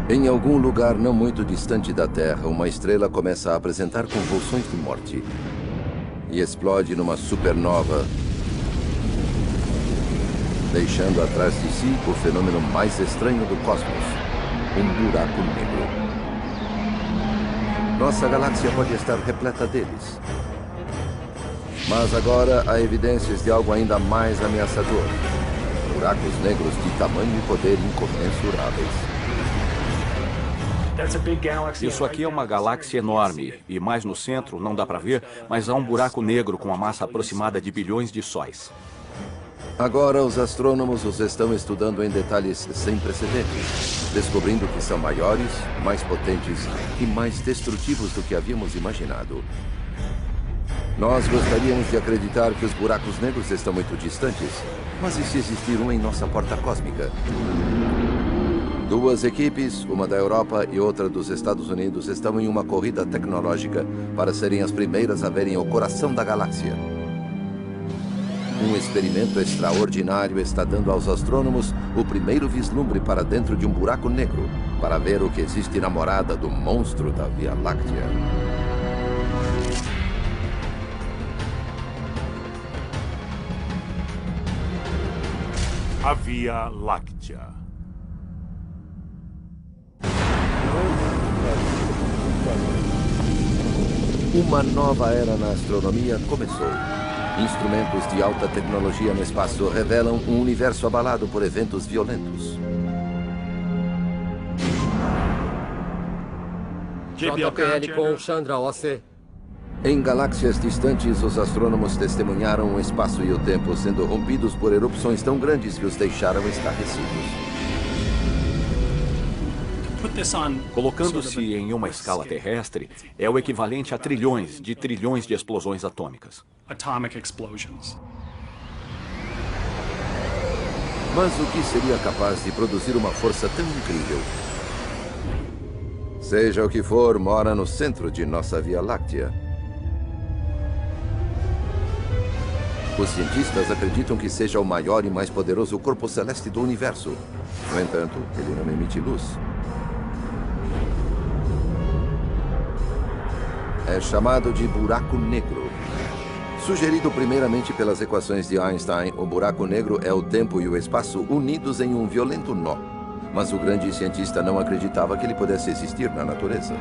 Em algum lugar não muito distante da Terra, uma estrela começa a apresentar convulsões de morte e explode numa supernova, deixando atrás de si o fenômeno mais estranho do cosmos, um buraco negro. Nossa galáxia pode estar repleta deles. Mas agora há evidências de algo ainda mais ameaçador. Buracos negros de tamanho e poder incomensuráveis. Isso aqui é uma galáxia enorme, e mais no centro, não dá para ver, mas há um buraco negro com uma massa aproximada de bilhões de sóis. Agora os astrônomos os estão estudando em detalhes sem precedentes, descobrindo que são maiores, mais potentes e mais destrutivos do que havíamos imaginado. Nós gostaríamos de acreditar que os buracos negros estão muito distantes, mas e se existir um em nossa porta cósmica? Duas equipes, uma da Europa e outra dos Estados Unidos, estão em uma corrida tecnológica para serem as primeiras a verem o coração da galáxia. Um experimento extraordinário está dando aos astrônomos o primeiro vislumbre para dentro de um buraco negro, para ver o que existe na morada do monstro da Via Láctea. A Via Láctea. Uma nova era na astronomia começou. Instrumentos de alta tecnologia no espaço revelam um universo abalado por eventos violentos. JPL com Chandra OC. Em galáxias distantes, os astrônomos testemunharam o espaço e o tempo sendo rompidos por erupções tão grandes que os deixaram estarrecidos. Colocando-se em uma escala terrestre, é o equivalente a trilhões de explosões atômicas. Mas o que seria capaz de produzir uma força tão incrível? Seja o que for, mora no centro de nossa Via Láctea. Os cientistas acreditam que seja o maior e mais poderoso corpo celeste do universo. No entanto, ele não emite luz. É chamado de buraco negro. Sugerido primeiramente pelas equações de Einstein, o buraco negro é o tempo e o espaço unidos em um violento nó. Mas o grande cientista não acreditava que ele pudesse existir na natureza.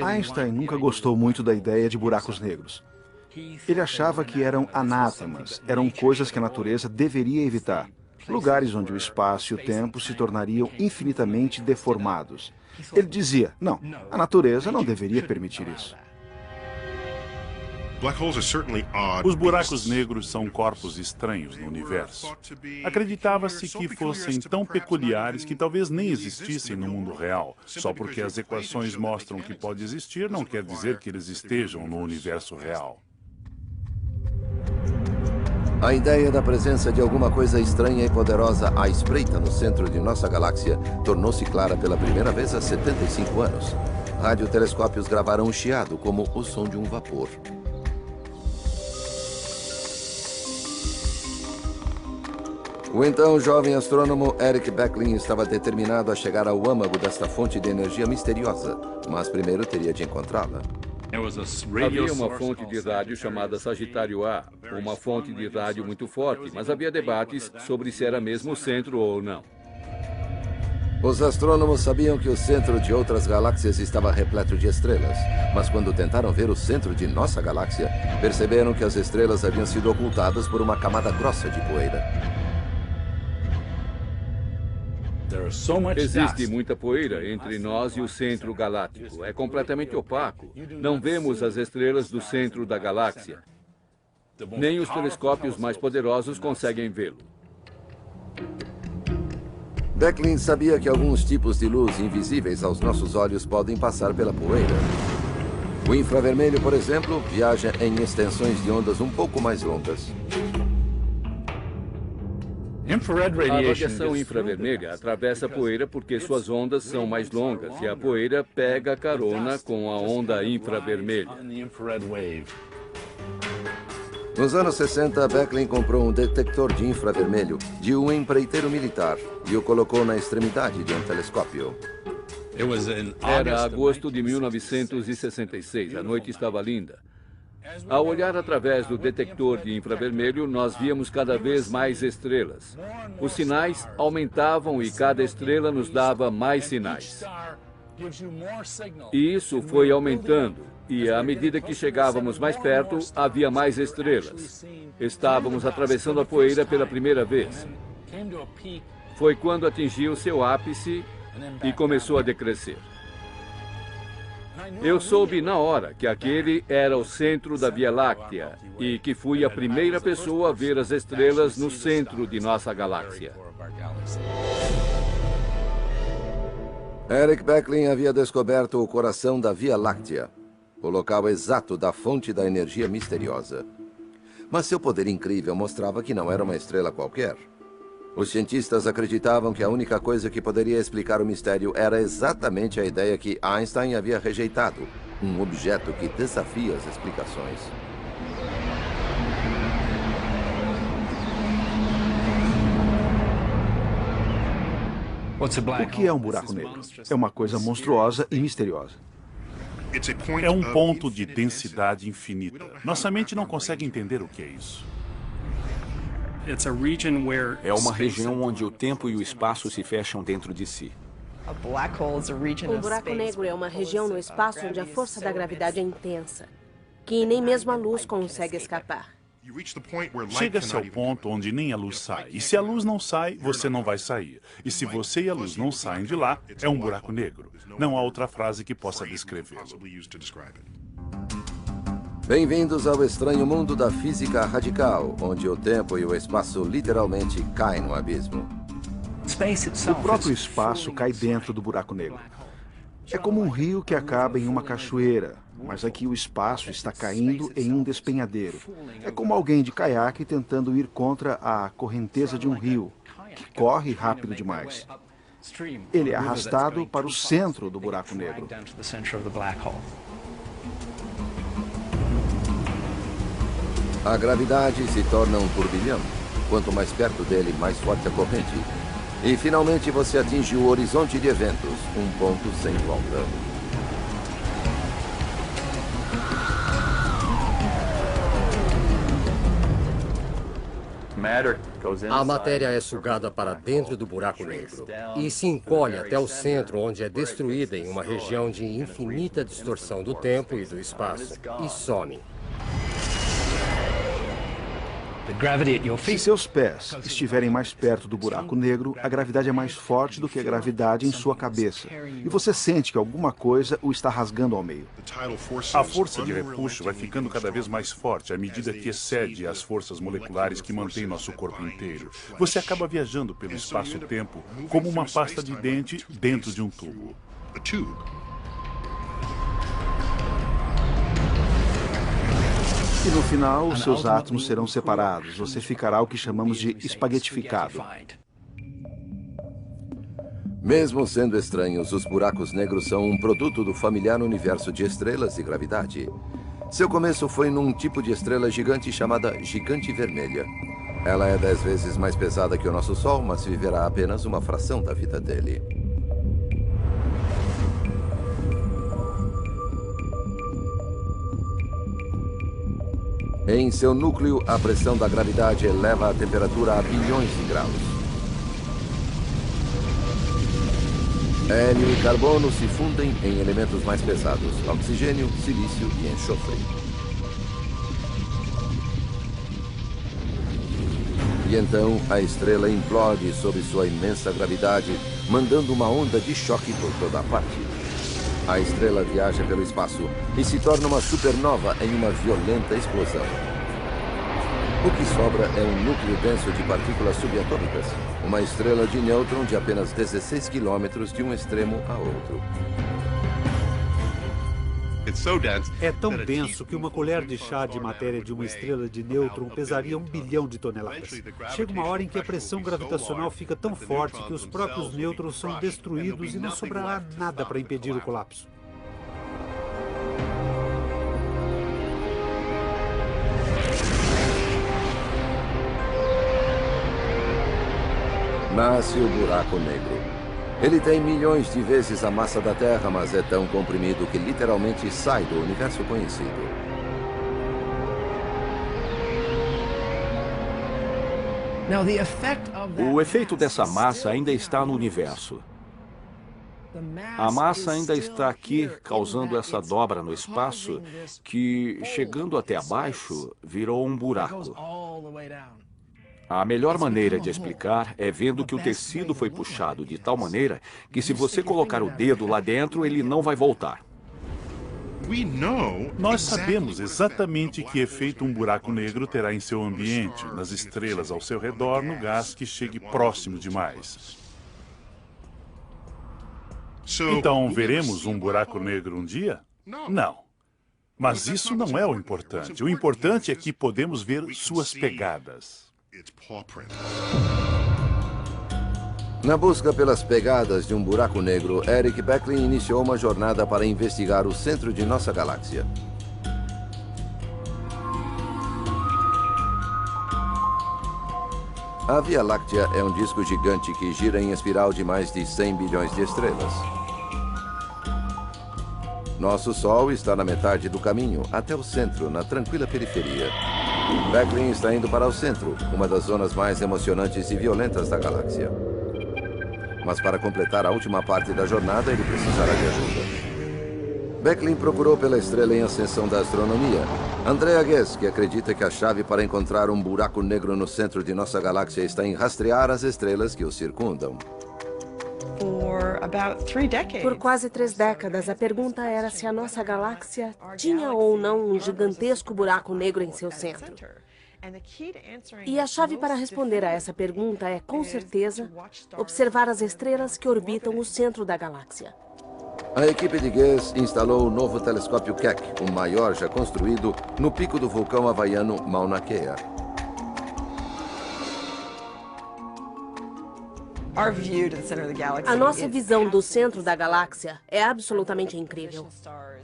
Einstein nunca gostou muito da ideia de buracos negros. Ele achava que eram anátemas, eram coisas que a natureza deveria evitar. Lugares onde o espaço e o tempo se tornariam infinitamente deformados. Ele dizia, não, a natureza não deveria permitir isso. Os buracos negros são corpos estranhos no universo. Acreditava-se que fossem tão peculiares que talvez nem existissem no mundo real. Só porque as equações mostram que pode existir, não quer dizer que eles estejam no universo real. A ideia da presença de alguma coisa estranha e poderosa à espreita no centro de nossa galáxia tornou-se clara pela primeira vez há 75 anos. Radiotelescópios gravaram um chiado como o som de um vapor. O então jovem astrônomo Eric Becklin estava determinado a chegar ao âmago desta fonte de energia misteriosa, mas primeiro teria de encontrá-la. Havia uma fonte de rádio chamada Sagitário A, uma fonte de rádio muito forte, mas havia debates sobre se era mesmo o centro ou não. Os astrônomos sabiam que o centro de outras galáxias estava repleto de estrelas, mas quando tentaram ver o centro de nossa galáxia, perceberam que as estrelas haviam sido ocultadas por uma camada grossa de poeira. Existe muita poeira entre nós e o centro galáctico. É completamente opaco. Não vemos as estrelas do centro da galáxia. Nem os telescópios mais poderosos conseguem vê-lo. Becklin sabia que alguns tipos de luz invisíveis aos nossos olhos podem passar pela poeira. O infravermelho, por exemplo, viaja em extensões de ondas um pouco mais longas. A radiação infravermelha atravessa a poeira porque suas ondas são mais longas e a poeira pega carona com a onda infravermelha. Nos anos 60, Beckley comprou um detector de infravermelho de um empreiteiro militar e o colocou na extremidade de um telescópio. Era agosto de 1966. A noite estava linda. Ao olhar através do detector de infravermelho, nós víamos cada vez mais estrelas. Os sinais aumentavam e cada estrela nos dava mais sinais. E isso foi aumentando. E à medida que chegávamos mais perto, havia mais estrelas. Estávamos atravessando a poeira pela primeira vez. Foi quando atingiu seu ápice e começou a decrescer. Eu soube na hora que aquele era o centro da Via Láctea e que fui a primeira pessoa a ver as estrelas no centro de nossa galáxia. Eric Beckley havia descoberto o coração da Via Láctea, o local exato da fonte da energia misteriosa. Mas seu poder incrível mostrava que não era uma estrela qualquer. Os cientistas acreditavam que a única coisa que poderia explicar o mistério era exatamente a ideia que Einstein havia rejeitado, um objeto que desafia as explicações. O que é um buraco negro? É uma coisa monstruosa e misteriosa. É um ponto de densidade infinita. Nossa mente não consegue entender o que é isso. É uma região onde o tempo e o espaço se fecham dentro de si. Um buraco negro é uma região no espaço onde a força da gravidade é intensa, que nem mesmo a luz consegue escapar. Chega-se ao ponto onde nem a luz sai. E se a luz não sai, você não vai sair. E se você e a luz não saem de lá, é um buraco negro. Não há outra frase que possa descrevê-lo. Bem-vindos ao estranho mundo da física radical, onde o tempo e o espaço literalmente caem no abismo. O próprio espaço cai dentro do buraco negro. É como um rio que acaba em uma cachoeira, mas aqui o espaço está caindo em um despenhadeiro. É como alguém de caiaque tentando ir contra a correnteza de um rio, que corre rápido demais. Ele é arrastado para o centro do buraco negro. A gravidade se torna um turbilhão. Quanto mais perto dele, mais forte a corrente. E finalmente você atinge o horizonte de eventos, um ponto sem volta. A matéria é sugada para dentro do buraco negro e se encolhe até o centro, onde é destruída em uma região de infinita distorção do tempo e do espaço, e some. Se seus pés estiverem mais perto do buraco negro, a gravidade é mais forte do que a gravidade em sua cabeça. E você sente que alguma coisa o está rasgando ao meio. A força de repuxo vai ficando cada vez mais forte à medida que excede as forças moleculares que mantêm nosso corpo inteiro. Você acaba viajando pelo espaço-tempo como uma pasta de dente dentro de um tubo. E no final, os seus átomos serão separados. Você ficará o que chamamos de espaguetificado. Mesmo sendo estranhos, os buracos negros são um produto do familiar universo de estrelas e gravidade. Seu começo foi num tipo de estrela gigante chamada Gigante Vermelha. Ela é 10 vezes mais pesada que o nosso Sol, mas viverá apenas uma fração da vida dele. Em seu núcleo, a pressão da gravidade eleva a temperatura a bilhões de graus. Hélio e carbono se fundem em elementos mais pesados, oxigênio, silício e enxofre. E então, a estrela implode sob sua imensa gravidade, mandando uma onda de choque por toda a parte. A estrela viaja pelo espaço e se torna uma supernova em uma violenta explosão. O que sobra é um núcleo denso de partículas subatômicas, uma estrela de nêutron de apenas 16 quilômetros de um extremo a outro. É tão denso que uma colher de chá de matéria de uma estrela de nêutron pesaria 1 bilhão de toneladas. Chega uma hora em que a pressão gravitacional fica tão forte que os próprios nêutrons são destruídos e não sobrará nada para impedir o colapso. Nasce o buraco negro. Ele tem milhões de vezes a massa da Terra, mas é tão comprimido que literalmente sai do universo conhecido. O efeito dessa massa ainda está no universo. A massa ainda está aqui, causando essa dobra no espaço, que, chegando até abaixo, virou um buraco. A melhor maneira de explicar é vendo que o tecido foi puxado de tal maneira que, se você colocar o dedo lá dentro, ele não vai voltar. Nós sabemos exatamente que efeito um buraco negro terá em seu ambiente, nas estrelas ao seu redor, no gás que chegue próximo demais. Então, veremos um buraco negro um dia? Não. Mas isso não é o importante. O importante é que podemos ver suas pegadas. Na busca pelas pegadas de um buraco negro, Eric Becklin iniciou uma jornada para investigar o centro de nossa galáxia. A Via Láctea é um disco gigante que gira em espiral de mais de 100 bilhões de estrelas. Nosso Sol está na metade do caminho, até o centro, na tranquila periferia. Becklin está indo para o centro, uma das zonas mais emocionantes e violentas da galáxia. Mas para completar a última parte da jornada, ele precisará de ajuda. Becklin procurou pela estrela em ascensão da astronomia, Andrea Ghez, que acredita que a chave para encontrar um buraco negro no centro de nossa galáxia está em rastrear as estrelas que o circundam. Por quase 3 décadas, a pergunta era se a nossa galáxia tinha ou não um gigantesco buraco negro em seu centro. E a chave para responder a essa pergunta é, com certeza, observar as estrelas que orbitam o centro da galáxia. A equipe de Ghez instalou o novo telescópio Keck, o maior já construído, no pico do vulcão havaiano Mauna Kea. A nossa visão do centro da galáxia é absolutamente incrível.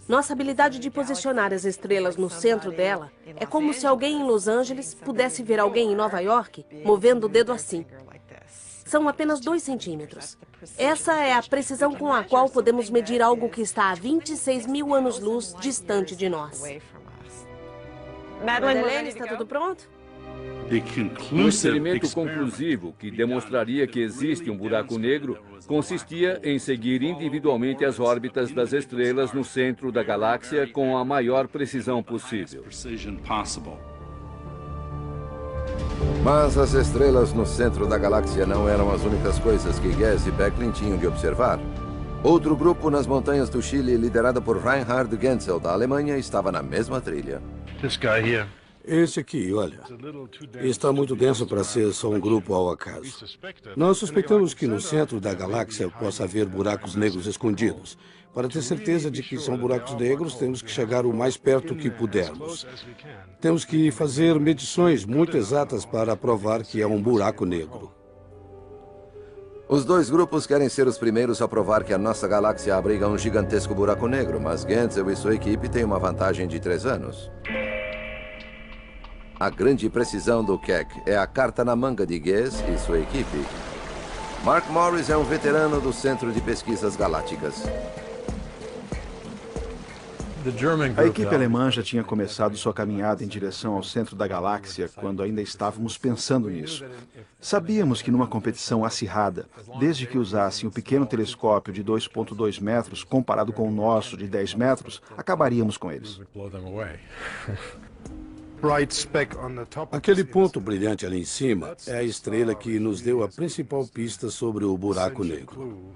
Nossa habilidade de posicionar as estrelas no centro dela é como se alguém em Los Angeles pudesse ver alguém em Nova York movendo o dedo assim. São apenas 2 centímetros. Essa é a precisão com a qual podemos medir algo que está a 26 mil anos-luz distante de nós. Madeleine, está tudo pronto? O experimento conclusivo, que demonstraria que existe um buraco negro, consistia em seguir individualmente as órbitas das estrelas no centro da galáxia com a maior precisão possível. Mas as estrelas no centro da galáxia não eram as únicas coisas que Ghez e Becklin tinham de observar. Outro grupo nas montanhas do Chile, liderado por Reinhard Genzel, da Alemanha, estava na mesma trilha. Esse aqui, olha, está muito denso para ser só um grupo ao acaso. Nós suspeitamos que no centro da galáxia possa haver buracos negros escondidos. Para ter certeza de que são buracos negros, temos que chegar o mais perto que pudermos. Temos que fazer medições muito exatas para provar que é um buraco negro. Os 2 grupos querem ser os primeiros a provar que a nossa galáxia abriga um gigantesco buraco negro, mas Genzel e sua equipe têm uma vantagem de 3 anos. A grande precisão do Keck é a carta na manga de Ghez e sua equipe. Mark Morris é um veterano do Centro de Pesquisas Galácticas. A equipe alemã já tinha começado sua caminhada em direção ao centro da galáxia quando ainda estávamos pensando nisso. Sabíamos que numa competição acirrada, desde que usassem o pequeno telescópio de 2,2 metros comparado com o nosso de 10 metros, acabaríamos com eles. Aquele ponto brilhante ali em cima é a estrela que nos deu a principal pista sobre o buraco negro.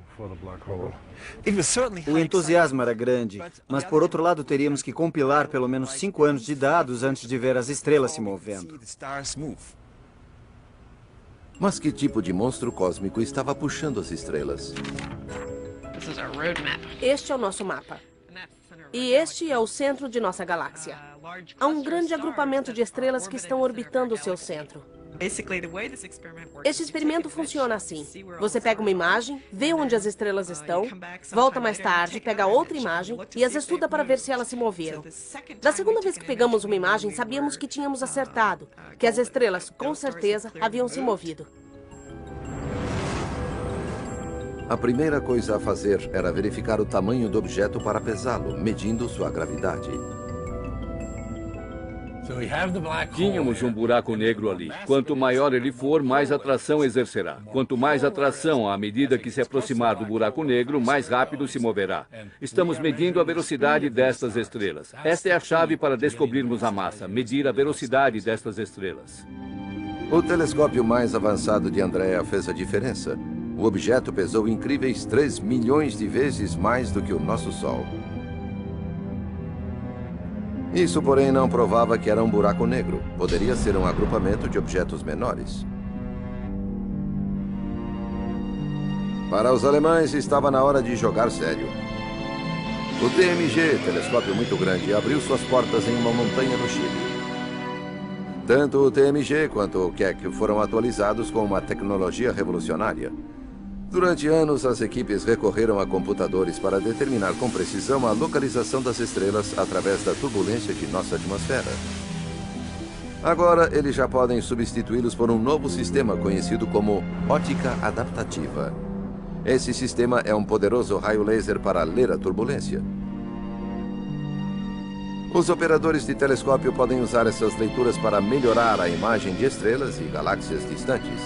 O entusiasmo era grande, mas por outro lado teríamos que compilar pelo menos 5 anos de dados antes de ver as estrelas se movendo. Mas que tipo de monstro cósmico estava puxando as estrelas? Este é o nosso mapa. E este é o centro de nossa galáxia. Há um grande agrupamento de estrelas que estão orbitando o seu centro. Este experimento funciona assim. Você pega uma imagem, vê onde as estrelas estão, volta mais tarde, pega outra imagem e as estuda para ver se elas se moveram. Da segunda vez que pegamos uma imagem, sabíamos que tínhamos acertado, que as estrelas, com certeza, haviam se movido. A primeira coisa a fazer era verificar o tamanho do objeto para pesá-lo, medindo sua gravidade. Tínhamos um buraco negro ali. Quanto maior ele for, mais atração exercerá. Quanto mais atração, à medida que se aproximar do buraco negro, mais rápido se moverá. Estamos medindo a velocidade destas estrelas. Esta é a chave para descobrirmos a massa, medir a velocidade destas estrelas. O telescópio mais avançado de Andrea fez a diferença. O objeto pesou incríveis 3 milhões de vezes mais do que o nosso Sol. Isso, porém, não provava que era um buraco negro. Poderia ser um agrupamento de objetos menores. Para os alemães, estava na hora de jogar sério. O TMG, telescópio muito grande, abriu suas portas em uma montanha no Chile. Tanto o TMG quanto o Keck foram atualizados com uma tecnologia revolucionária. Durante anos, as equipes recorreram a computadores para determinar com precisão a localização das estrelas através da turbulência de nossa atmosfera. Agora, eles já podem substituí-los por um novo sistema conhecido como ótica adaptativa. Esse sistema é um poderoso raio laser para ler a turbulência. Os operadores de telescópio podem usar essas leituras para melhorar a imagem de estrelas e galáxias distantes.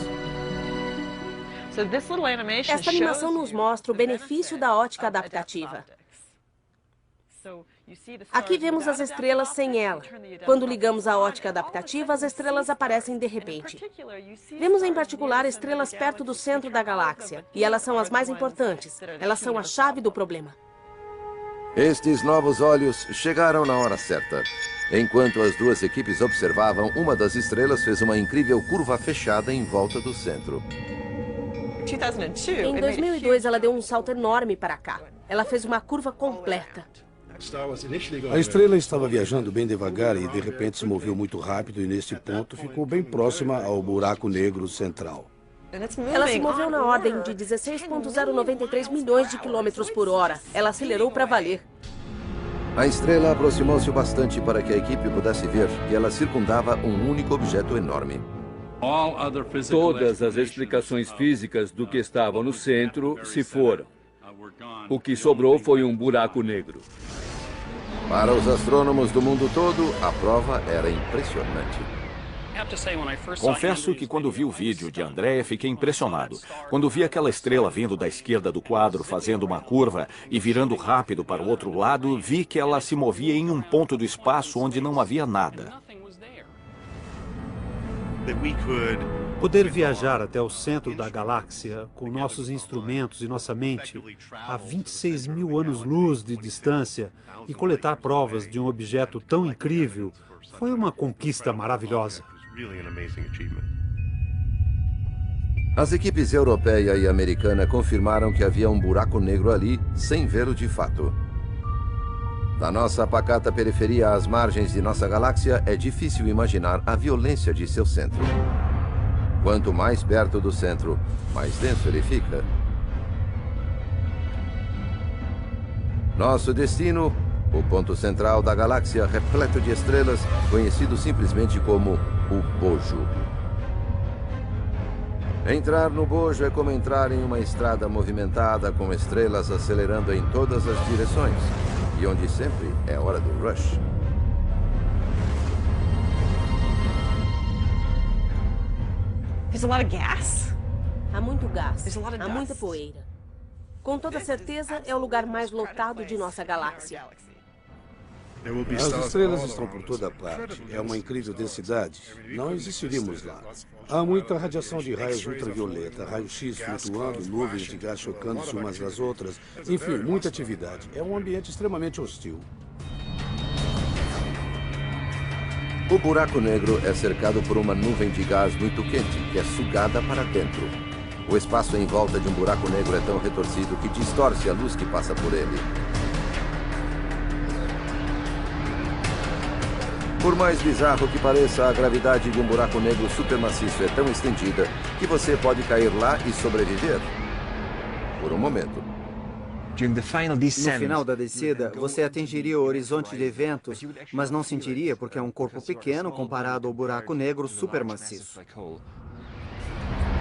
Esta animação nos mostra o benefício da ótica adaptativa. Aqui vemos as estrelas sem ela. Quando ligamos a ótica adaptativa, as estrelas aparecem de repente. Vemos em particular estrelas perto do centro da galáxia, e elas são as mais importantes. Elas são a chave do problema. Estes novos olhos chegaram na hora certa. Enquanto as duas equipes observavam, uma das estrelas fez uma incrível curva fechada em volta do centro. Em 2002, ela deu um salto enorme para cá. Ela fez uma curva completa. A estrela estava viajando bem devagar e, de repente, se moveu muito rápido e, neste ponto, ficou bem próxima ao buraco negro central. Ela se moveu na ordem de 16,093 milhões de quilômetros por hora. Ela acelerou para valer. A estrela aproximou-se bastante para que a equipe pudesse ver que ela circundava um único objeto enorme. Todas as explicações físicas do que estava no centro se foram. O que sobrou foi um buraco negro. Para os astrônomos do mundo todo, a prova era impressionante. Confesso que quando vi o vídeo de Andrea, fiquei impressionado. Quando vi aquela estrela vindo da esquerda do quadro, fazendo uma curva e virando rápido para o outro lado, vi que ela se movia em um ponto do espaço onde não havia nada. Poder viajar até o centro da galáxia com nossos instrumentos e nossa mente a 26 mil anos-luz de distância e coletar provas de um objeto tão incrível foi uma conquista maravilhosa. As equipes europeia e americana confirmaram que havia um buraco negro ali, sem vê-lo de fato. Da nossa pacata periferia às margens de nossa galáxia, é difícil imaginar a violência de seu centro. Quanto mais perto do centro, mais denso ele fica. Nosso destino, o ponto central da galáxia repleto de estrelas, conhecido simplesmente como o Bojo. Entrar no Bojo é como entrar em uma estrada movimentada com estrelas acelerando em todas as direções, e onde sempre é hora do rush. Há muito gás, há muita poeira. Com toda certeza, é o lugar mais lotado de nossa galáxia. As estrelas estão por toda parte. É uma incrível densidade. Não existiríamos lá. Há muita radiação de raios ultravioleta, raio-x flutuando, nuvens de gás chocando-se umas das outras. Enfim, muita atividade. É um ambiente extremamente hostil. O buraco negro é cercado por uma nuvem de gás muito quente, que é sugada para dentro. O espaço em volta de um buraco negro é tão retorcido que distorce a luz que passa por ele. Por mais bizarro que pareça, a gravidade de um buraco negro supermaciço é tão estendida que você pode cair lá e sobreviver. Por um momento. No final da descida, você atingiria o horizonte de eventos, mas não sentiria porque é um corpo pequeno comparado ao buraco negro supermaciço.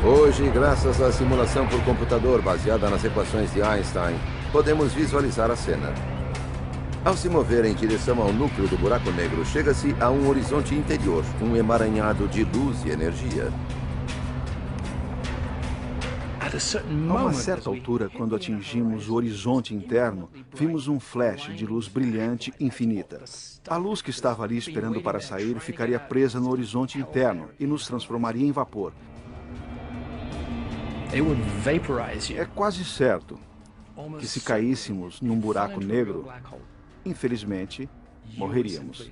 Hoje, graças à simulação por computador baseada nas equações de Einstein, podemos visualizar a cena. Ao se mover em direção ao núcleo do buraco negro, chega-se a um horizonte interior, um emaranhado de luz e energia. A uma certa altura, quando atingimos o horizonte interno, vimos um flash de luz brilhante infinita. A luz que estava ali esperando para sair ficaria presa no horizonte interno e nos transformaria em vapor. É quase certo que se caíssemos num buraco negro, infelizmente, morreríamos.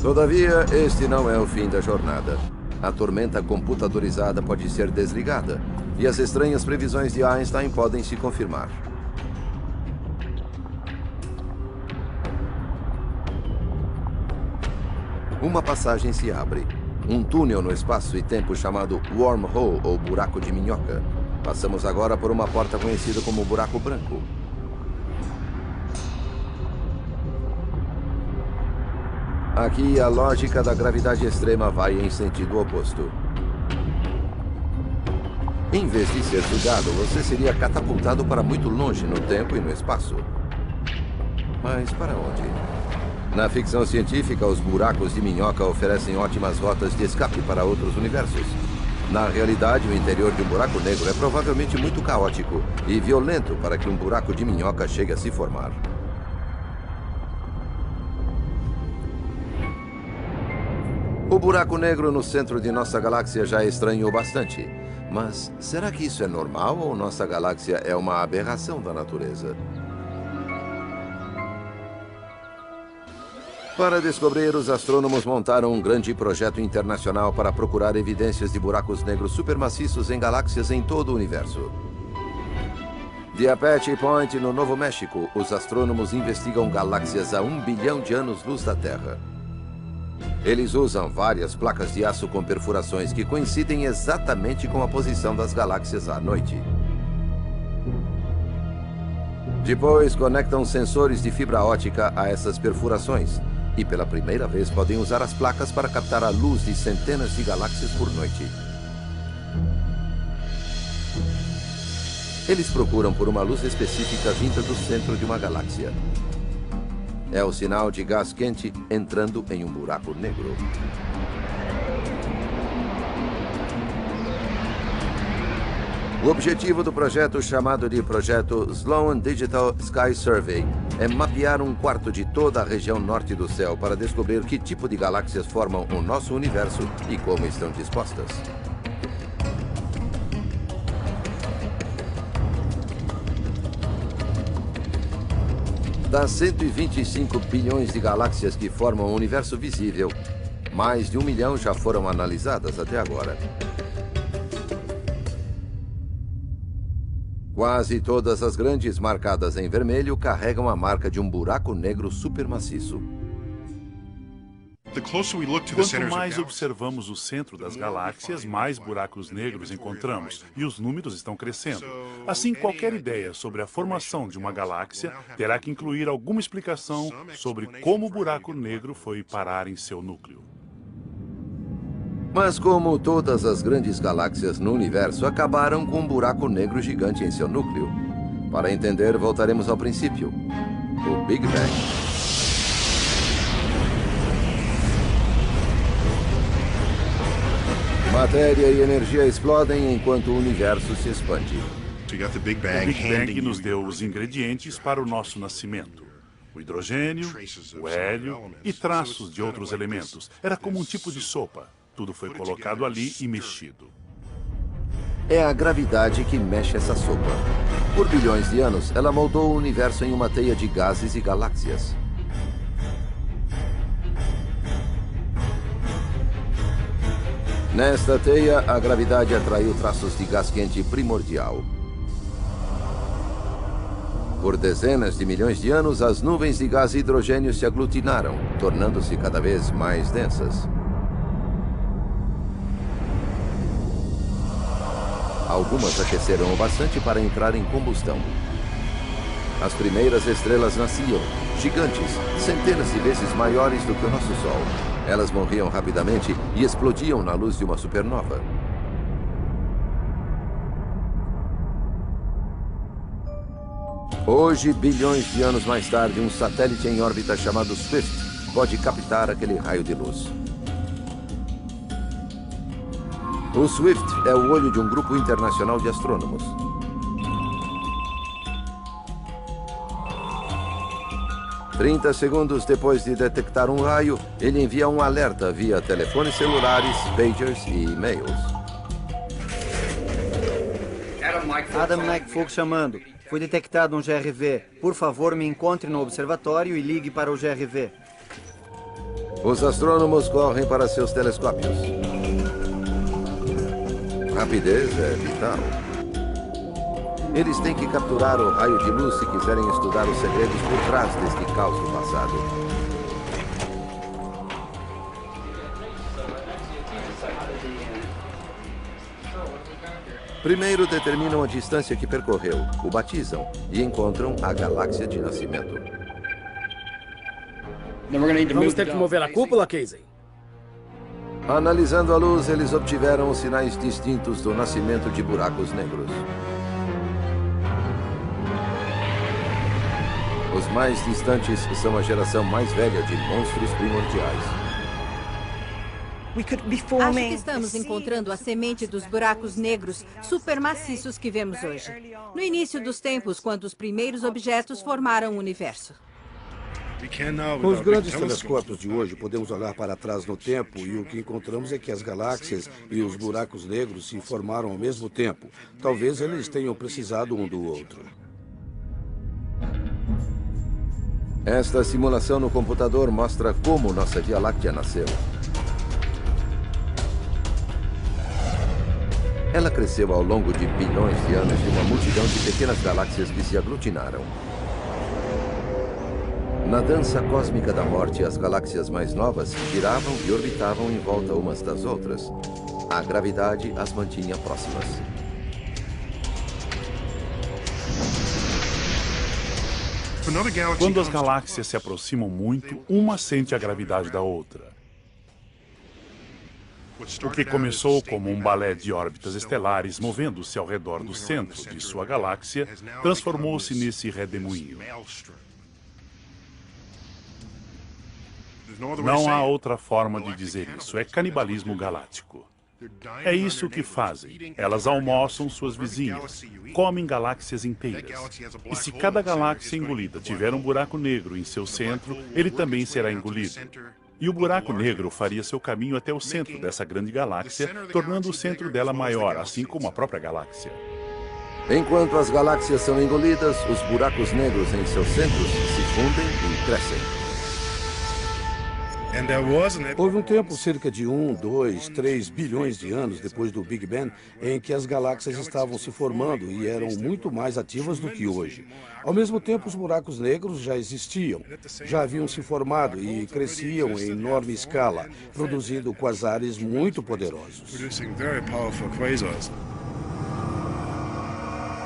Todavia, este não é o fim da jornada. A tormenta computadorizada pode ser desligada e as estranhas previsões de Einstein podem se confirmar. Uma passagem se abre. Um túnel no espaço e tempo chamado Wormhole, ou buraco de minhoca. Passamos agora por uma porta conhecida como buraco branco. Aqui, a lógica da gravidade extrema vai em sentido oposto. Em vez de ser sugado, você seria catapultado para muito longe no tempo e no espaço. Mas para onde? Na ficção científica, os buracos de minhoca oferecem ótimas rotas de escape para outros universos. Na realidade, o interior de um buraco negro é provavelmente muito caótico e violento para que um buraco de minhoca chegue a se formar. O buraco negro no centro de nossa galáxia já estranhou bastante. Mas será que isso é normal ou nossa galáxia é uma aberração da natureza? Para descobrir, os astrônomos montaram um grande projeto internacional para procurar evidências de buracos negros supermaciços em galáxias em todo o universo. De Apache Point, no Novo México, os astrônomos investigam galáxias a 1 bilhão de anos-luz da Terra. Eles usam várias placas de aço com perfurações que coincidem exatamente com a posição das galáxias à noite. Depois, conectam sensores de fibra ótica a essas perfurações e, pela primeira vez, podem usar as placas para captar a luz de centenas de galáxias por noite. Eles procuram por uma luz específica vinda do centro de uma galáxia. É o sinal de gás quente entrando em um buraco negro. O objetivo do projeto, chamado de Projeto Sloan Digital Sky Survey, é mapear um quarto de toda a região norte do céu para descobrir que tipo de galáxias formam o nosso universo e como estão dispostas. Das 125 bilhões de galáxias que formam o universo visível, mais de 1 milhão já foram analisadas até agora. Quase todas as grandes marcadas em vermelho carregam a marca de um buraco negro supermaciço. Quanto mais observamos o centro das galáxias, mais buracos negros encontramos, e os números estão crescendo. Assim, qualquer ideia sobre a formação de uma galáxia terá que incluir alguma explicação sobre como o buraco negro foi parar em seu núcleo. Mas como todas as grandes galáxias no universo acabaram com um buraco negro gigante em seu núcleo. Para entender, voltaremos ao princípio, o Big Bang. Matéria e energia explodem enquanto o universo se expande. O Big Bang nos deu os ingredientes para o nosso nascimento. O hidrogênio, o hélio e traços de outros elementos. Era como um tipo de sopa. Tudo foi colocado ali e mexido. É a gravidade que mexe essa sopa. Por bilhões de anos, ela moldou o universo em uma teia de gases e galáxias. Nesta teia, a gravidade atraiu traços de gás quente primordial. Por dezenas de milhões de anos, as nuvens de gás e hidrogênio se aglutinaram, tornando-se cada vez mais densas. Algumas aqueceram o bastante para entrar em combustão. As primeiras estrelas nasciam, gigantes, centenas de vezes maiores do que o nosso Sol. Elas morriam rapidamente e explodiam na luz de uma supernova. Hoje, bilhões de anos mais tarde, um satélite em órbita chamado Swift pode captar aquele raio de luz. O Swift é o olho de um grupo internacional de astrônomos. Trinta segundos depois de detectar um raio, ele envia um alerta via telefones celulares, pagers e e-mails. Adam Mike chamando. Foi detectado um GRV. Por favor, me encontre no observatório e ligue para o GRV. Os astrônomos correm para seus telescópios. Rapidez é vital. Eles têm que capturar o raio de luz se quiserem estudar os segredos por trás deste caos do passado. Primeiro determinam a distância que percorreu, o batizam e encontram a galáxia de nascimento. Vamos ter que mover a cúpula, Casey. Analisando a luz, eles obtiveram os sinais distintos do nascimento de buracos negros. Os mais distantes são a geração mais velha de monstros primordiais. Acho que estamos encontrando a semente dos buracos negros supermaciços que vemos hoje. No início dos tempos, quando os primeiros objetos formaram o universo. Com os grandes telescópios de hoje, podemos olhar para trás no tempo e o que encontramos é que as galáxias e os buracos negros se formaram ao mesmo tempo. Talvez eles tenham precisado um do outro. Esta simulação no computador mostra como nossa Via Láctea nasceu. Ela cresceu ao longo de bilhões de anos de uma multidão de pequenas galáxias que se aglutinaram. Na dança cósmica da morte, as galáxias mais novas giravam e orbitavam em volta umas das outras. A gravidade as mantinha próximas. Quando as galáxias se aproximam muito, uma sente a gravidade da outra. O que começou como um balé de órbitas estelares movendo-se ao redor do centro de sua galáxia, transformou-se nesse redemoinho. Não há outra forma de dizer isso. É canibalismo galáctico. É isso que fazem. Elas almoçam suas vizinhas, comem galáxias inteiras. E se cada galáxia engolida tiver um buraco negro em seu centro, ele também será engolido. E o buraco negro faria seu caminho até o centro dessa grande galáxia, tornando o centro dela maior, assim como a própria galáxia. Enquanto as galáxias são engolidas, os buracos negros em seus centros se fundem e crescem. Houve um tempo, cerca de 1, 2, 3 bilhões de anos depois do Big Bang, em que as galáxias estavam se formando e eram muito mais ativas do que hoje. Ao mesmo tempo, os buracos negros já existiam, já haviam se formado e cresciam em enorme escala, produzindo quasares muito poderosos.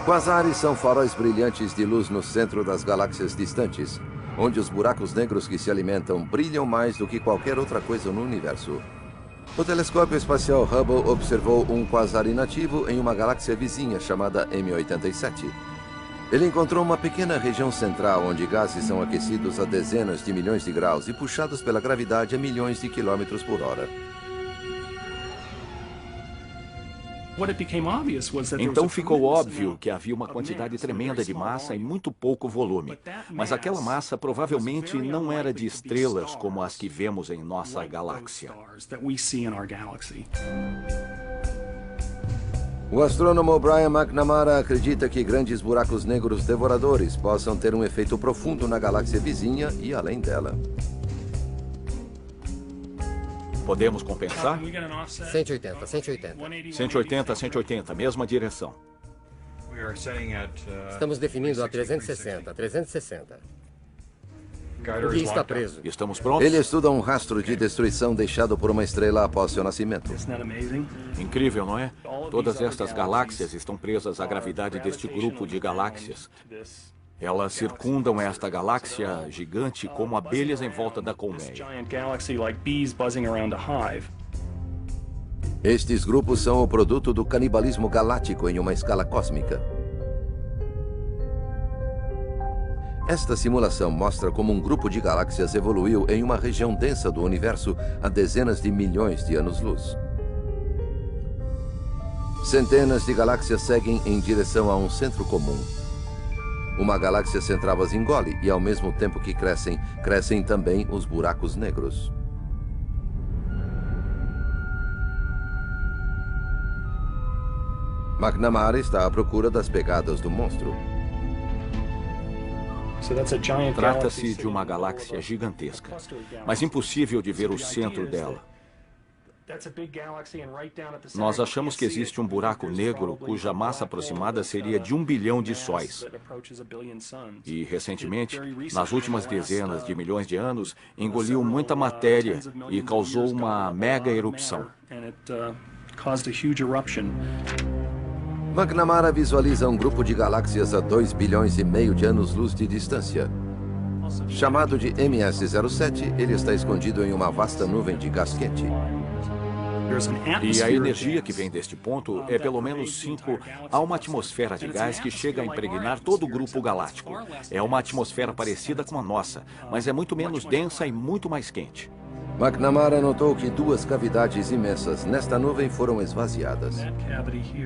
Quasares são faróis brilhantes de luz no centro das galáxias distantes, onde os buracos negros que se alimentam brilham mais do que qualquer outra coisa no universo. O telescópio espacial Hubble observou um quasar inativo em uma galáxia vizinha chamada M87. Ele encontrou uma pequena região central onde gases são aquecidos a dezenas de milhões de graus e puxados pela gravidade a milhões de quilômetros por hora. Então ficou óbvio que havia uma quantidade tremenda de massa e muito pouco volume. Mas aquela massa provavelmente não era de estrelas como as que vemos em nossa galáxia. O astrônomo Brian McNamara acredita que grandes buracos negros devoradores possam ter um efeito profundo na galáxia vizinha e além dela. Podemos compensar? 180, 180. 180, 180, mesma direção. Estamos definindo a 360, 360. O guia está preso. Estamos prontos? Ele estuda um rastro de destruição deixado por uma estrela após seu nascimento. Incrível, não é? Todas estas galáxias estão presas à gravidade deste grupo de galáxias. Elas circundam esta galáxia gigante como abelhas em volta da colmeia. Estes grupos são o produto do canibalismo galáctico em uma escala cósmica. Esta simulação mostra como um grupo de galáxias evoluiu em uma região densa do universo há dezenas de milhões de anos-luz. Centenas de galáxias seguem em direção a um centro comum. Uma galáxia central as engole e, ao mesmo tempo que crescem, crescem também os buracos negros. McNamara está à procura das pegadas do monstro. Trata-se de uma galáxia gigantesca, mas impossível de ver o centro dela. Nós achamos que existe um buraco negro cuja massa aproximada seria de 1 bilhão de sóis. E, recentemente, nas últimas dezenas de milhões de anos, engoliu muita matéria e causou uma mega erupção. McNamara visualiza um grupo de galáxias a 2 bilhões e meio de anos-luz de distância. Chamado de MS-07, ele está escondido em uma vasta nuvem de gás quente. E a energia que vem deste ponto é pelo menos 5. Há uma atmosfera de gás que chega a impregnar todo o grupo galáctico. É uma atmosfera parecida com a nossa, mas é muito menos densa e muito mais quente. McNamara notou que 2 cavidades imensas nesta nuvem foram esvaziadas.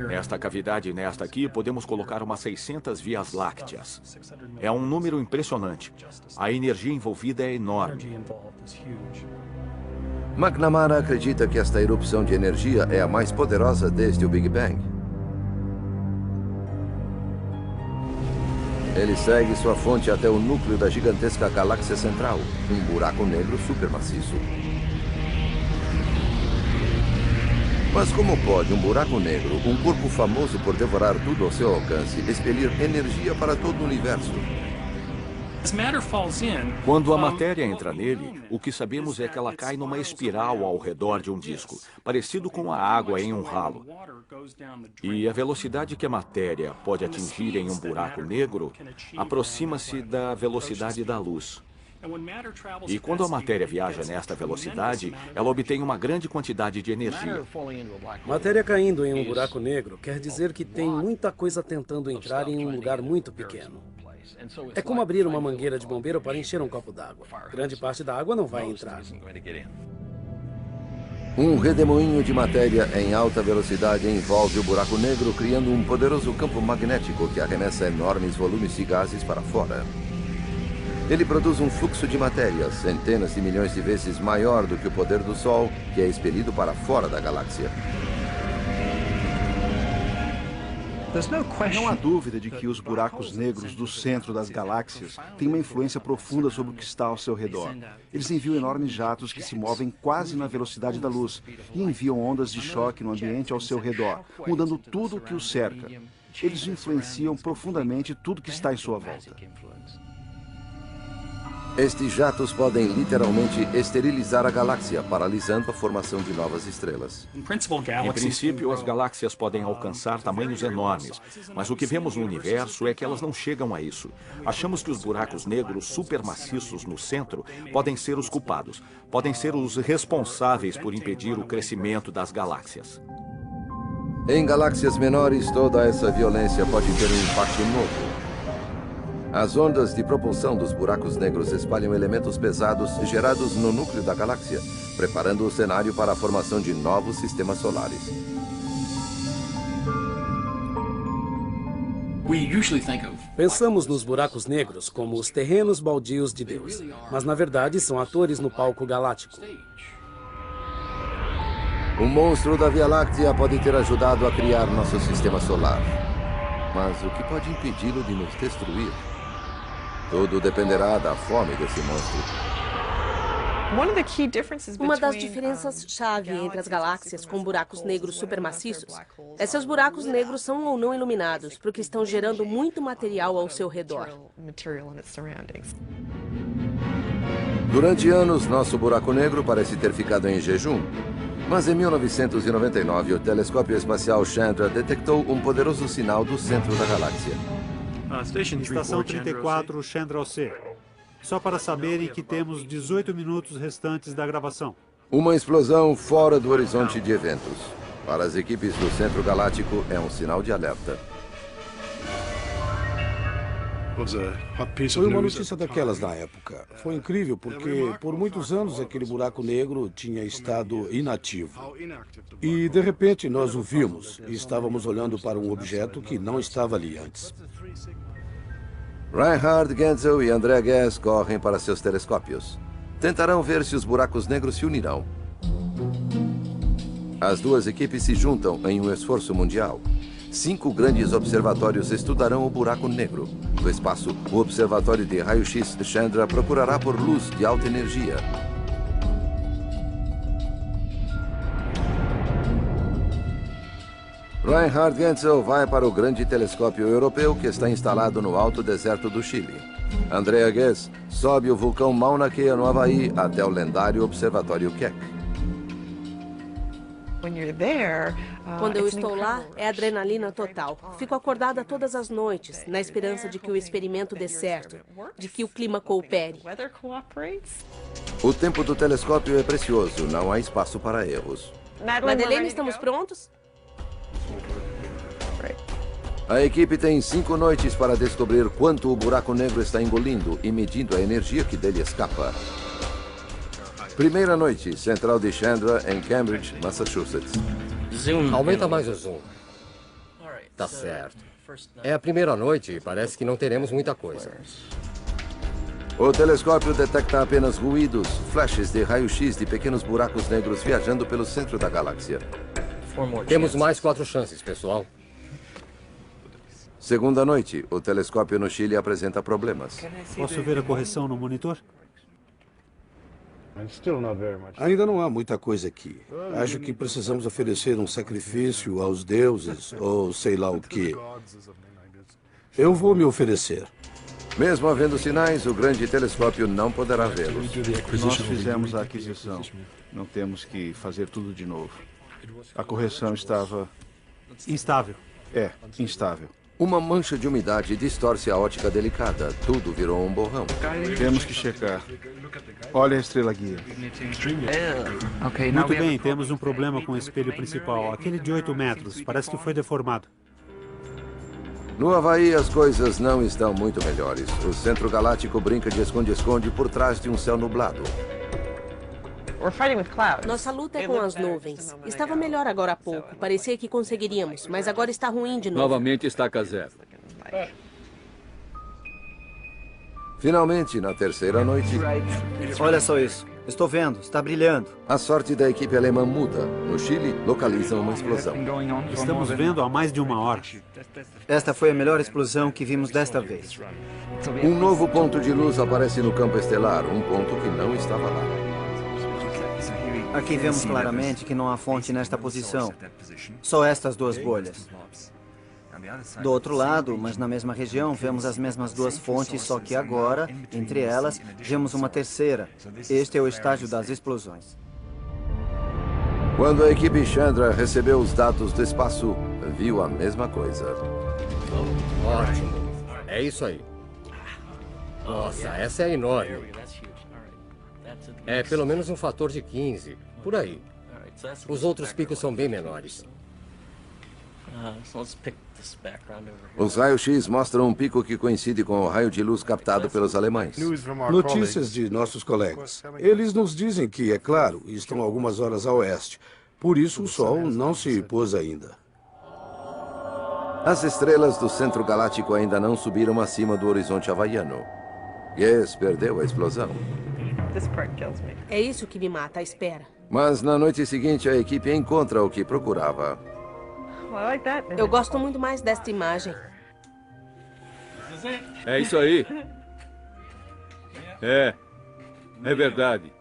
Nesta cavidade e nesta aqui, podemos colocar umas 600 vias lácteas. É um número impressionante. A energia envolvida é enorme. McNamara acredita que esta erupção de energia é a mais poderosa desde o Big Bang. Ele segue sua fonte até o núcleo da gigantesca galáxia central, um buraco negro supermaciço. Mas como pode um buraco negro, um corpo famoso por devorar tudo ao seu alcance, expelir energia para todo o universo? Quando a matéria entra nele, o que sabemos é que ela cai numa espiral ao redor de um disco, parecido com a água em um ralo. E a velocidade que a matéria pode atingir em um buraco negro aproxima-se da velocidade da luz. E quando a matéria viaja nesta velocidade, ela obtém uma grande quantidade de energia. Matéria caindo em um buraco negro quer dizer que tem muita coisa tentando entrar em um lugar muito pequeno. É como abrir uma mangueira de bombeiro para encher um copo d'água. Grande parte da água não vai entrar. Um redemoinho de matéria em alta velocidade envolve o buraco negro, criando um poderoso campo magnético que arremessa enormes volumes de gases para fora. Ele produz um fluxo de matéria centenas de milhões de vezes maior do que o poder do Sol, que é expelido para fora da galáxia. Não há dúvida de que os buracos negros do centro das galáxias têm uma influência profunda sobre o que está ao seu redor. Eles enviam enormes jatos que se movem quase na velocidade da luz e enviam ondas de choque no ambiente ao seu redor, mudando tudo o que o cerca. Eles influenciam profundamente tudo que está em sua volta. Estes jatos podem literalmente esterilizar a galáxia, paralisando a formação de novas estrelas. Em princípio, as galáxias podem alcançar tamanhos enormes, mas o que vemos no universo é que elas não chegam a isso. Achamos que os buracos negros supermaciços no centro podem ser os culpados, podem ser os responsáveis por impedir o crescimento das galáxias. Em galáxias menores, toda essa violência pode ter um impacto novo. As ondas de propulsão dos buracos negros espalham elementos pesados gerados no núcleo da galáxia, preparando o cenário para a formação de novos sistemas solares. Pensamos nos buracos negros como os terrenos baldios de Deus, mas na verdade são atores no palco galáctico. O monstro da Via Láctea pode ter ajudado a criar nosso sistema solar. Mas o que pode impedi-lo de nos destruir? Tudo dependerá da fome desse monstro. Uma das diferenças-chave entre as galáxias com buracos negros supermaciços é se os buracos negros são ou não iluminados, porque estão gerando muito material ao seu redor. Durante anos, nosso buraco negro parece ter ficado em jejum. Mas em 1999, o telescópio espacial Chandra detectou um poderoso sinal do centro da galáxia. Estação 34, Chandra C. Só para saberem que temos 18 minutos restantes da gravação. Uma explosão fora do horizonte de eventos. Para as equipes do Centro Galáctico, é um sinal de alerta. Foi uma notícia daquelas na época. Foi incrível porque, por muitos anos, aquele buraco negro tinha estado inativo. E, de repente, nós o vimos e estávamos olhando para um objeto que não estava ali antes. Reinhard Genzel e André Guess correm para seus telescópios. Tentarão ver se os buracos negros se unirão. As duas equipes se juntam em um esforço mundial. 5 grandes observatórios estudarão o buraco negro. No espaço, o Observatório de Raio-X Chandra procurará por luz de alta energia. Reinhard Genzel vai para o grande telescópio europeu que está instalado no alto deserto do Chile. Andrea Guess sobe o vulcão Mauna Kea no Havaí até o lendário Observatório Keck. Quando eu estou lá, é adrenalina total. Fico acordada todas as noites, na esperança de que o experimento dê certo, de que o clima coopere. O tempo do telescópio é precioso, não há espaço para erros. Madeleine, estamos prontos? A equipe tem 5 noites para descobrir quanto o buraco negro está engolindo e medindo a energia que dele escapa. Primeira noite, central de Chandra, em Cambridge, Massachusetts. Aumenta mais o zoom. Tá certo. É a primeira noite e parece que não teremos muita coisa. O telescópio detecta apenas ruídos, flashes de raio-x de pequenos buracos negros viajando pelo centro da galáxia. Temos mais 4 chances, pessoal. Segunda noite, o telescópio no Chile apresenta problemas. Posso ver a correção no monitor? Ainda não há muita coisa aqui. Acho que precisamos oferecer um sacrifício aos deuses, ou sei lá o quê. Eu vou me oferecer. Mesmo havendo sinais, o grande telescópio não poderá vê-los. Nós fizemos a aquisição. Não temos que fazer tudo de novo. A correção estava... Instável. É, instável. Uma mancha de umidade distorce a ótica delicada. Tudo virou um borrão. Temos que checar. Olha a estrela guia. Muito bem, temos um problema com o espelho principal. Aquele de 8 metros. Parece que foi deformado. No Havaí, as coisas não estão muito melhores. O Centro Galáctico brinca de esconde-esconde por trás de um céu nublado. Nossa luta é com as nuvens. Estava melhor agora há pouco. Parecia que conseguiríamos, mas agora está ruim de novo. Novamente estaca zero. Finalmente, na terceira noite... Olha só isso. Estou vendo. Está brilhando. A sorte da equipe alemã muda. No Chile, localizam uma explosão. Estamos vendo há mais de 1 hora. Esta foi a melhor explosão que vimos desta vez. Um novo ponto de luz aparece no campo estelar, um ponto que não estava lá. Aqui vemos claramente que não há fonte nesta posição. Só estas 2 bolhas. Do outro lado, mas na mesma região, vemos as mesmas 2 fontes, só que agora, entre elas, vemos uma terceira. Este é o estágio das explosões. Quando a equipe Chandra recebeu os dados do espaço, viu a mesma coisa. Ótimo. É isso aí. Nossa, essa é enorme. É pelo menos um fator de 15, por aí. Os outros picos são bem menores. Os raios-x mostram um pico que coincide com o raio de luz captado pelos alemães. Notícias de nossos colegas. Eles nos dizem que, é claro, estão algumas horas a oeste. Por isso o Sol não se pôs ainda. As estrelas do Centro Galáctico ainda não subiram acima do horizonte havaiano. Guess perdeu a explosão. É isso que me mata, a espera. Mas na noite seguinte a equipe encontra o que procurava. Eu gosto muito mais desta imagem. É isso aí. É verdade.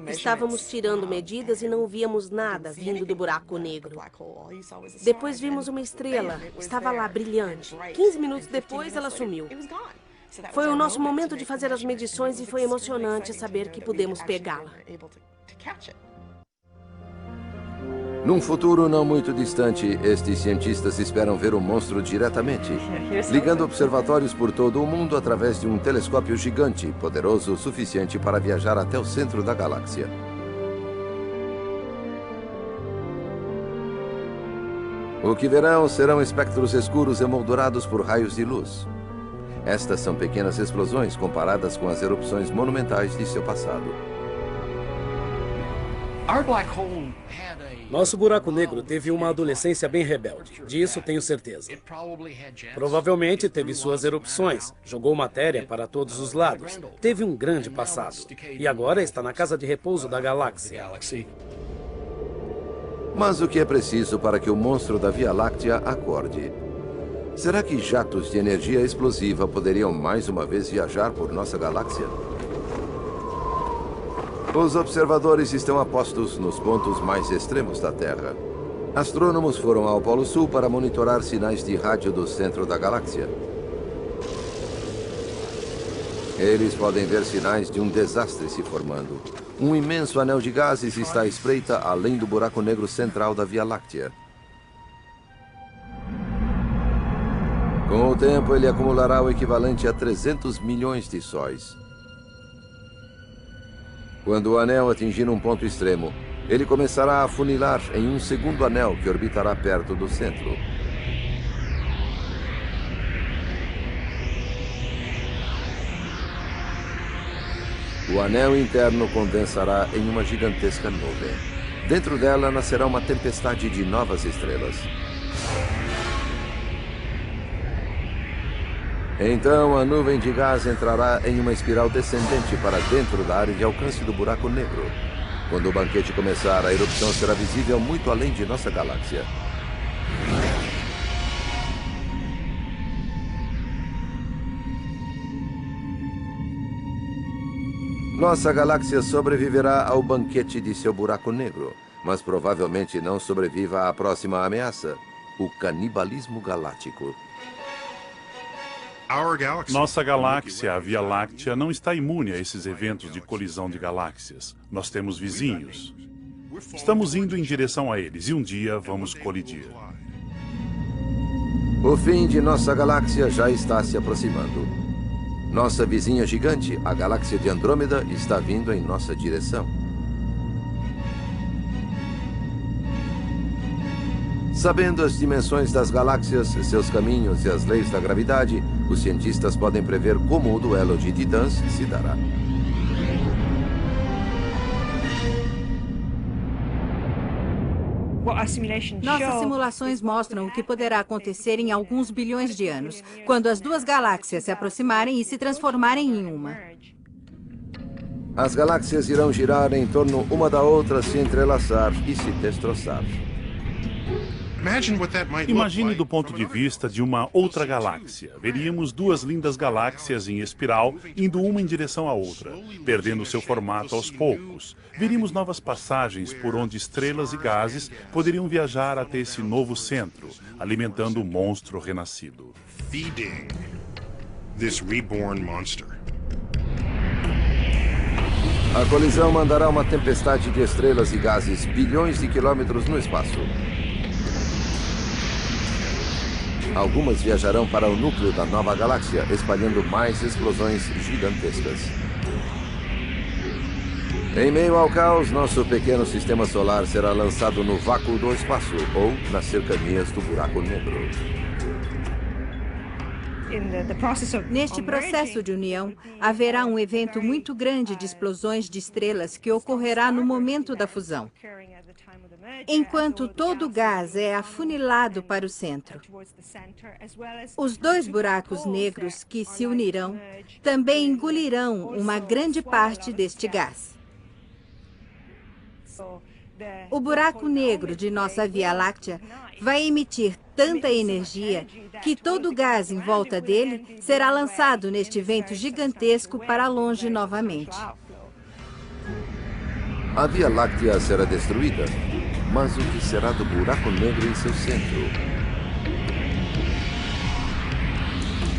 Estávamos tirando medidas e não víamos nada vindo do buraco negro. Depois vimos uma estrela. Estava lá, brilhante. 15 minutos depois, ela sumiu. Foi o nosso momento de fazer as medições e foi emocionante saber que pudemos pegá-la. Num futuro não muito distante, estes cientistas esperam ver o monstro diretamente, ligando observatórios por todo o mundo através de um telescópio gigante, poderoso o suficiente para viajar até o centro da galáxia. O que verão serão espectros escuros emoldurados por raios de luz. Estas são pequenas explosões comparadas com as erupções monumentais de seu passado. Nosso buraco negro teve uma adolescência bem rebelde. Disso tenho certeza. Provavelmente teve suas erupções, jogou matéria para todos os lados, teve um grande passado. E agora está na casa de repouso da galáxia. Mas o que é preciso para que o monstro da Via Láctea acorde? Será que jatos de energia explosiva poderiam mais uma vez viajar por nossa galáxia? Os observadores estão apostos nos pontos mais extremos da Terra. Astrônomos foram ao Polo Sul para monitorar sinais de rádio do centro da galáxia. Eles podem ver sinais de um desastre se formando. Um imenso anel de gases está à espreita além do buraco negro central da Via Láctea. Com o tempo, ele acumulará o equivalente a 300 milhões de sóis. Quando o anel atingir um ponto extremo, ele começará a afunilar em um segundo anel que orbitará perto do centro. O anel interno condensará em uma gigantesca nuvem. Dentro dela nascerá uma tempestade de novas estrelas. Então, a nuvem de gás entrará em uma espiral descendente para dentro da área de alcance do buraco negro. Quando o banquete começar, a erupção será visível muito além de nossa galáxia. Nossa galáxia sobreviverá ao banquete de seu buraco negro, mas provavelmente não sobreviva à próxima ameaça, o canibalismo galáctico. Nossa galáxia, a Via Láctea, não está imune a esses eventos de colisão de galáxias. Nós temos vizinhos. Estamos indo em direção a eles e um dia vamos colidir. O fim de nossa galáxia já está se aproximando. Nossa vizinha gigante, a galáxia de Andrômeda, está vindo em nossa direção. Sabendo as dimensões das galáxias, seus caminhos e as leis da gravidade, os cientistas podem prever como o duelo de titãs se dará. Nossas simulações mostram o que poderá acontecer em alguns bilhões de anos, quando as duas galáxias se aproximarem e se transformarem em uma. As galáxias irão girar em torno uma da outra, se entrelaçar e se destroçar. Imagine do ponto de vista de uma outra galáxia. Veríamos duas lindas galáxias em espiral, indo uma em direção à outra, perdendo seu formato aos poucos. Veríamos novas passagens por onde estrelas e gases poderiam viajar até esse novo centro, alimentando o monstro renascido. A colisão mandará uma tempestade de estrelas e gases bilhões de quilômetros no espaço. Algumas viajarão para o núcleo da nova galáxia, espalhando mais explosões gigantescas. Em meio ao caos, nosso pequeno sistema solar será lançado no vácuo do espaço ou nas cercanias do buraco negro. Neste processo de união, haverá um evento muito grande de explosões de estrelas que ocorrerá no momento da fusão. Enquanto todo o gás é afunilado para o centro, os dois buracos negros que se unirão também engolirão uma grande parte deste gás. O buraco negro de nossa Via Láctea vai emitir tanta energia que todo o gás em volta dele será lançado neste vento gigantesco para longe novamente. A Via Láctea será destruída, mas o que será do buraco negro em seu centro?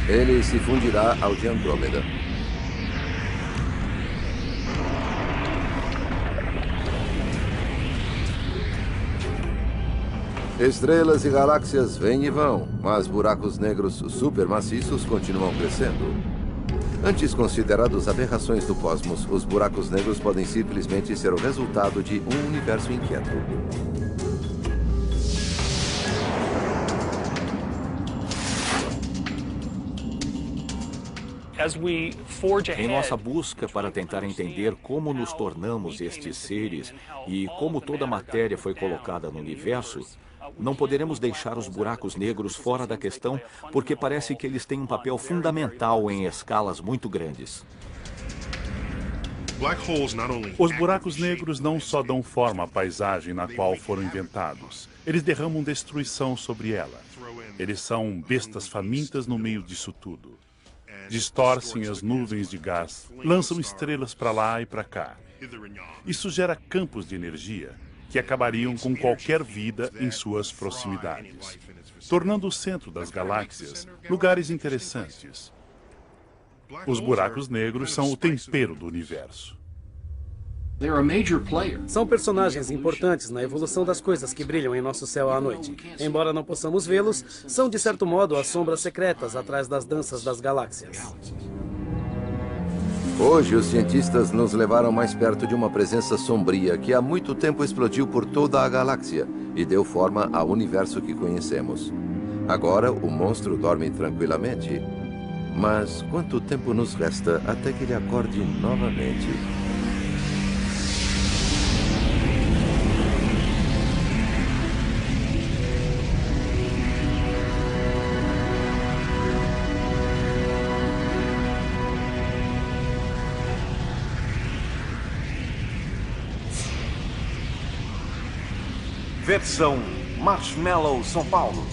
Ele se fundirá ao de Andrômeda. Estrelas e galáxias vêm e vão, mas buracos negros supermaciços continuam crescendo. Antes considerados aberrações do cosmos, os buracos negros podem simplesmente ser o resultado de um universo inquieto. Em nossa busca para tentar entender como nos tornamos estes seres e como toda a matéria foi colocada no universo, não poderemos deixar os buracos negros fora da questão, porque parece que eles têm um papel fundamental em escalas muito grandes. Os buracos negros não só dão forma à paisagem na qual foram inventados, eles derramam destruição sobre ela. Eles são bestas famintas no meio disso tudo. Distorcem as nuvens de gás, lançam estrelas para lá e para cá. Isso gera campos de energia que acabariam com qualquer vida em suas proximidades, tornando o centro das galáxias lugares interessantes. Os buracos negros são o tempero do universo. São personagens importantes na evolução das coisas que brilham em nosso céu à noite. Embora não possamos vê-los, são de certo modo as sombras secretas atrás das danças das galáxias. Hoje, os cientistas nos levaram mais perto de uma presença sombria que há muito tempo explodiu por toda a galáxia e deu forma ao universo que conhecemos. Agora, o monstro dorme tranquilamente. Mas quanto tempo nos resta até que ele acorde novamente? Versão Marshmallow São Paulo.